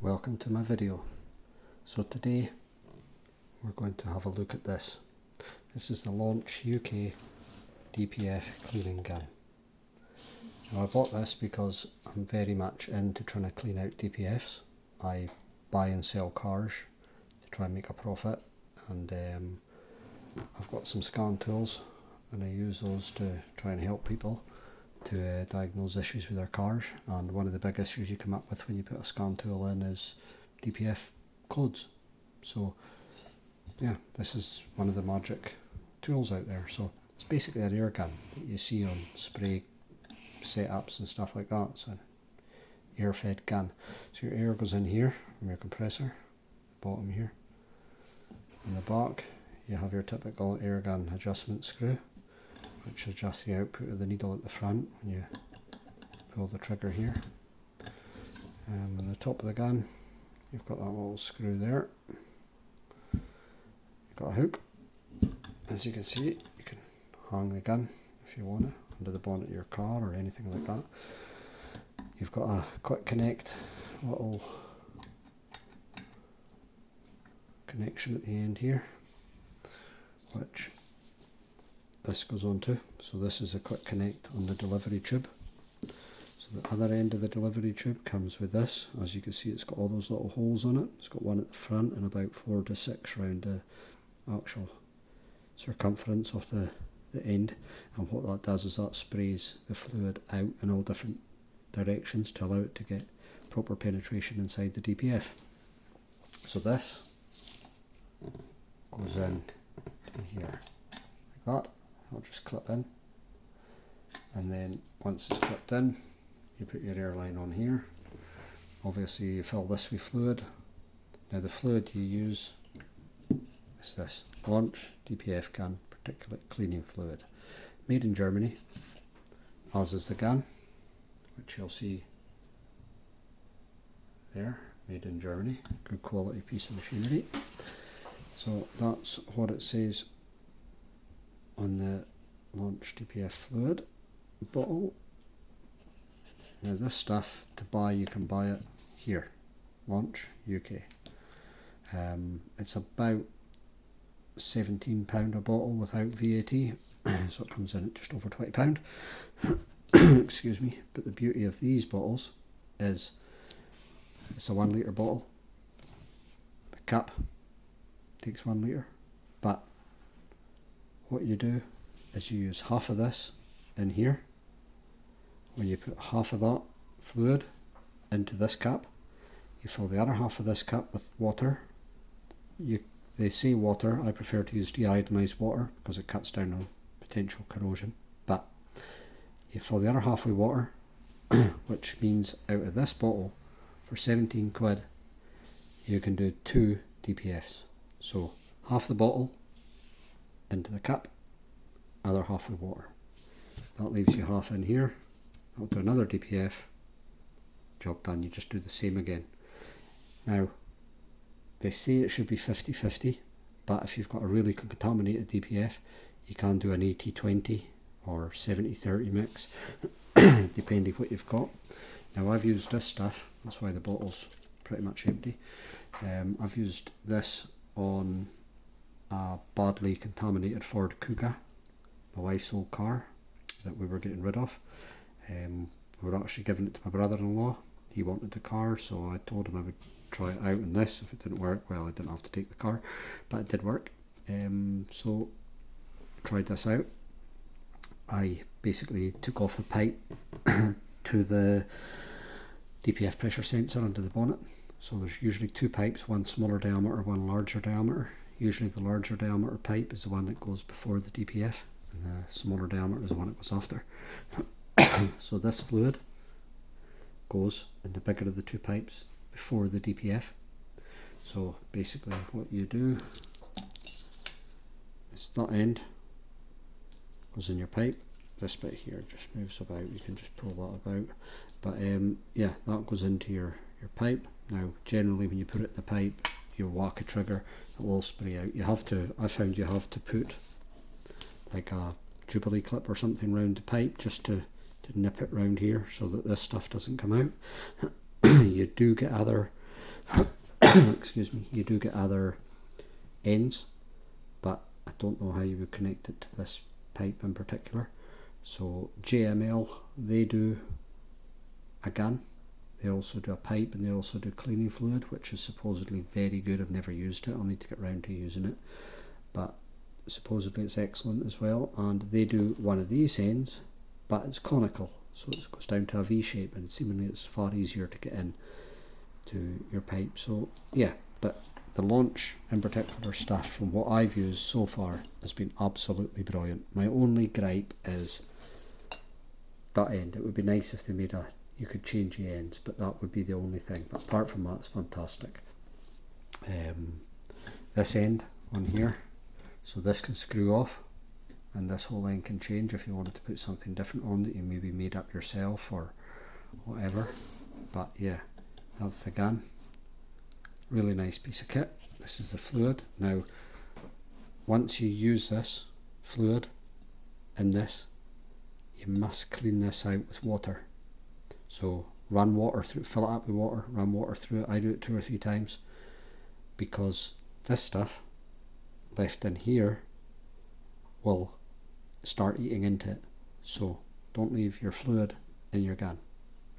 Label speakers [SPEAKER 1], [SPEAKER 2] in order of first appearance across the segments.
[SPEAKER 1] Welcome to my video. So today we're going to have a look at this. This is the Launch UK DPF cleaning gun. Now I bought this because I'm very much into trying to clean out DPFs. I buy and sell cars to try and make a profit, and I've got some scan tools and I use those to try and help people to diagnose issues with their cars. And one of the big issues you come up with when you put a scan tool in is DPF codes. So yeah, this is one of the magic tools out there. So it's basically an air gun that you see on spray setups and stuff like that. It's an air fed gun. So your air goes in here from your compressor, bottom here. In the back you have your typical air gun adjustment screw, which adjusts the output of the needle at the front when you pull the trigger here. On the top of the gun you've got that little screw there. You've got a hook. As you can see, you can hang the gun if you want to under the bonnet of your car or anything like that. You've got a quick connect little connection at the end here, which this goes on to. So this is a quick connect on the delivery tube. So the other end of the delivery tube comes with this. As you can see, it's got all those little holes on it. It's got one at the front and about 4 to 6 around the actual circumference of the end. And what that does is that sprays the fluid out in all different directions to allow it to get proper penetration inside the DPF. So this goes in here like that. I'll just clip in, and then once it's clipped in, you put your air line on here. Obviously you fill this with fluid. Now the fluid you use is this Launch DPF gun particulate cleaning fluid, made in Germany, as is the gun, which you'll see there, made in Germany. Good quality piece of machinery. So that's what it says on the Launch DPF fluid bottle. Now this stuff to buy, you can buy it here, Launch UK. It's about £17 a bottle without VAT, so it comes in at just over £20. Excuse me. But the beauty of these bottles is it's a 1 litre bottle. The cap takes 1 litre, but what you do is you use half of this in here. When you put half of that fluid into this cap, you fill the other half of this cap with water. They say water, I prefer to use deionized water because it cuts down on potential corrosion, but you fill the other half with water, which means out of this bottle for 17 quid you can do 2 DPFs. So half the bottle into the cap, other half with water. That leaves you half in here. I'll do another DPF, job done. You just do the same again. Now they say it should be 50-50, but if you've got a really contaminated DPF you can do an 80-20 or 70-30 mix depending what you've got. Now I've used this stuff, that's why the bottle's pretty much empty. I've used this on a badly contaminated Ford Kuga, my wife's old car that we were getting rid of. We were actually giving it to my brother-in-law. He wanted the car, so I told him I would try it out on this. If it didn't work, well, I didn't have to take the car, but it did work. So tried this out. I basically took off the pipe to the DPF pressure sensor under the bonnet. So there's usually 2 pipes, one smaller diameter, one larger diameter. Usually the larger diameter pipe is the one that goes before the DPF, and the smaller diameter is the one that goes after. So this fluid goes in the bigger of the 2 pipes before the DPF. So basically what you do is that end goes in your pipe. This bit here just moves about, you can just pull that about, but yeah, that goes into your pipe. Now generally when you put it in the pipe, you whack a trigger, it'll all spray out. I found you have to put like a Jubilee clip or something round the pipe just to nip it round here so that this stuff doesn't come out. You do get other excuse me, you do get other ends, but I don't know how you would connect it to this pipe in particular. So JML, they do a gun, they also do a pipe, and they also do cleaning fluid, which is supposedly very good. I've never used it, I'll need to get round to using it, but supposedly it's excellent as well. And they do one of these ends, but it's conical, so it goes down to a V shape, and seemingly it's far easier to get in to your pipe. So yeah, but the launch in particular stuff from what I've used so far has been absolutely brilliant. My only gripe is that end. It would be nice if they made you could change the ends, but that would be the only thing. But apart from that, it's fantastic. This end on here, so this can screw off, and this whole end can change if you wanted to put something different on that you maybe made up yourself or whatever. But yeah, that's the gun. Really nice piece of kit. This is the fluid. Now, once you use this fluid in this, you must clean this out with water. So run water through it, fill it up with water, run water through it. I do it 2 or 3 times, because this stuff left in here will start eating into it. So don't leave your fluid in your gun.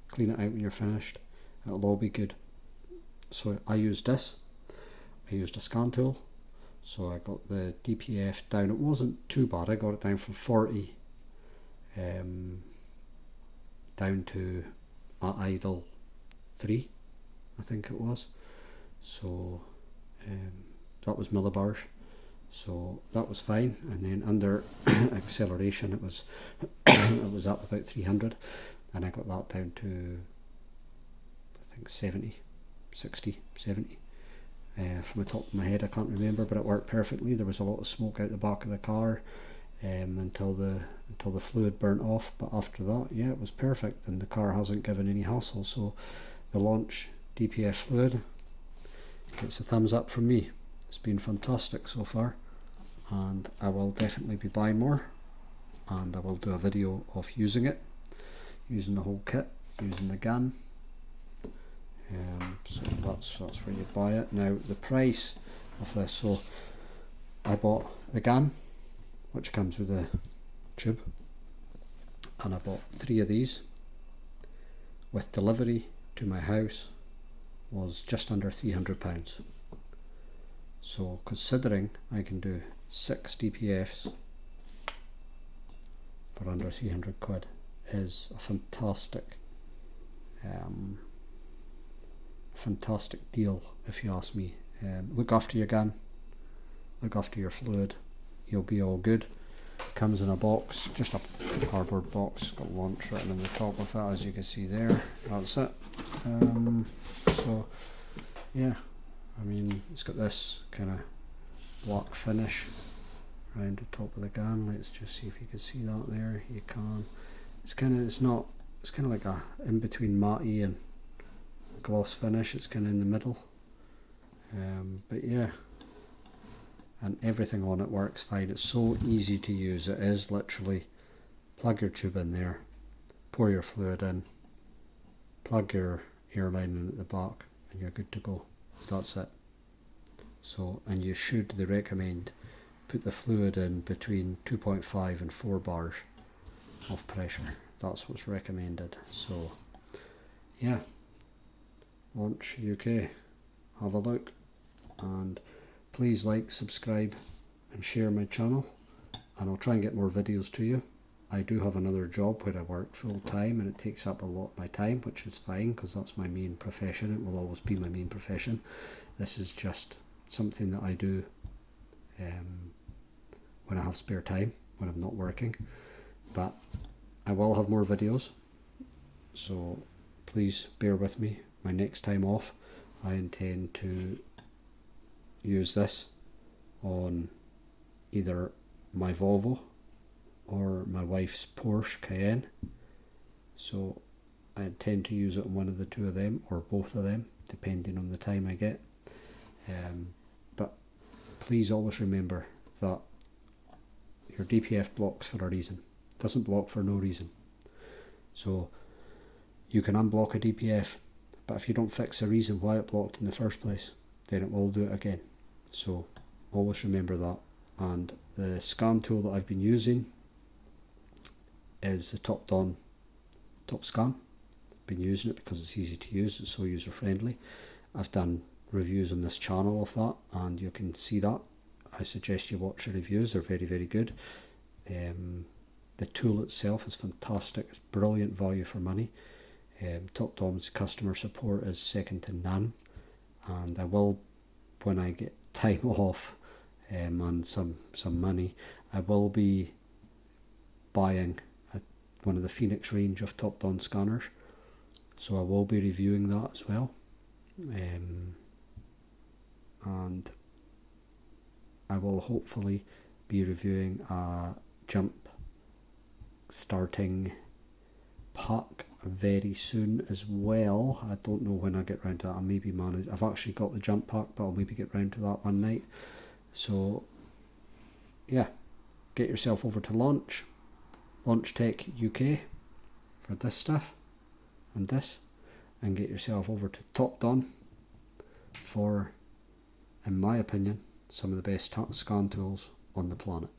[SPEAKER 1] Clean it out when you're finished. It'll all be good. So I used this. I used a scan tool. So I got the DPF down. It wasn't too bad. I got it down from 40 down to idle 3, I think it was. So that was millibars. So that was fine. And then under acceleration, it was it was up about 300, and I got that down to I think 70. 60, 70 from the top of my head. I can't remember, but it worked perfectly. There was a lot of smoke out the back of the car until the fluid burnt off, but after that, yeah, it was perfect, and the car hasn't given any hassle. So the launch DPF fluid gets a thumbs up from me. It's been fantastic so far, and I will definitely be buying more, and I will do a video of using it, using the whole kit, using the gun. So that's where you buy it. Now the price of this, so I bought the gun, which comes with a tube, and I bought 3 of these with delivery to my house, was just under £300. So considering I can do 6 DPFs for under 300 quid is a fantastic fantastic deal, if you ask me. Look after your gun, look after your fluid, you'll be all good. Comes in a box, just a cardboard box, got launch written on the top of it, as you can see there. That's it. So yeah, I mean, it's got this kind of black finish around the top of the gun. Let's just see if you can see that there. You can. It's kind of like a in between matte and gloss finish. It's kind of in the middle, but yeah, and everything on it works fine. It's so easy to use. It is literally plug your tube in there, pour your fluid in, plug your airline in at the back, and you're good to go. That's it. So, and they recommend put the fluid in between 2.5 and 4 bars of pressure. That's what's recommended. So yeah, Launch UK, have a look, and please like, subscribe and share my channel, and I'll try and get more videos to you. I do have another job where I work full time, and it takes up a lot of my time, which is fine because that's my main profession. It will always be my main profession. This is just something that I do when I have spare time, when I'm not working. But I will have more videos, so please bear with me. My next time off, I intend to use this on either my Volvo or my wife's Porsche Cayenne. So I intend to use it on one of the 2 of them, or both of them, depending on the time I get. But please always remember that your DPF blocks for a reason. It doesn't block for no reason. So you can unblock a DPF, but if you don't fix the reason why it blocked in the first place, then it will do it again. So always remember that. And the scan tool that I've been using is the Top Scan. I've been using it because it's easy to use, it's so user friendly. I've done reviews on this channel of that, and you can see that. I suggest you watch the reviews, they're very, very good. The tool itself is fantastic, it's brilliant value for money. TopDom's customer support is second to none, and I will, when I get time off and some money, I will be buying one of the Phoenix range of TopDom scanners, so I will be reviewing that as well. And I will hopefully be reviewing a jump starting pack very soon as well. I don't know when I get round to that. I maybe manage. I've actually got the jump pack, but I'll maybe get round to that one night. So yeah, get yourself over to Launch Tech UK for this stuff and this, and get yourself over to TopDom for, in my opinion, some of the best scan tools on the planet.